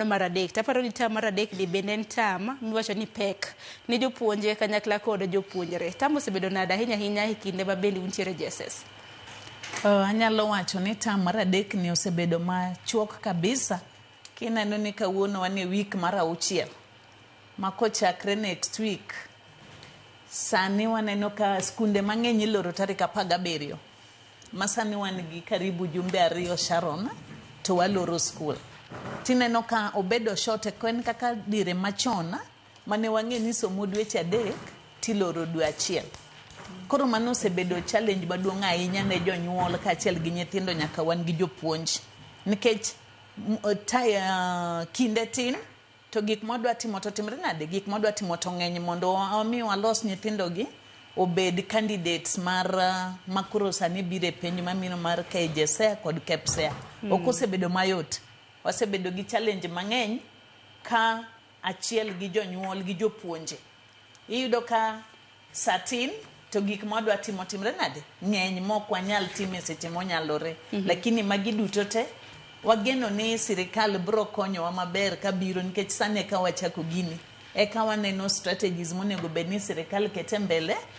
mar adek taparo ni tam mar adek di bende en tam miwacho ni pek ni jopuonje kanyakla kod jopuonjre. Tam osebedo nade ahinya e kinde ma bende untiere JSS? Anyalo wacho ni tam mar adek ni osebedo machuok kabisa. Kineno ni kawuono wan e week mar 6 ma kochakre next week sani waneno ka skunde mang'eny iloro tarik 17 ma sani wan gi karibu jumbe 2 Sharon to waloro skul. Tineno ka obedo short en kaka dire machon mane wang'e ni somo dweche 3 tiloro dwe 1. Koro mano osebedo challenge maduong' ahinya ne jonyuol kaachiel gi nyithindo nyaka wan gi jopuonj. Nikech kinde tin to gik modwa timo to timre nade, gik modwa timo to ng'eny mondo omi walos nyithindogi obed candidates mar makoro sani bire penj mamino mar KJSEA kod KPSEA. Ok osebedo mayot. Wasebedo gi challenge mang'eny ka achiel gi jonyuol gi jopuonje. Iyudo ka satin to gik modwa timo timre nade, ng'eny mok wanyal time seche monyalore. Lakini magi duto te wageno ni sirikal bro konyowa maber kabiro nikech sani ka wachako gini eka waneno strategies monego bed ni sirikal kete mbele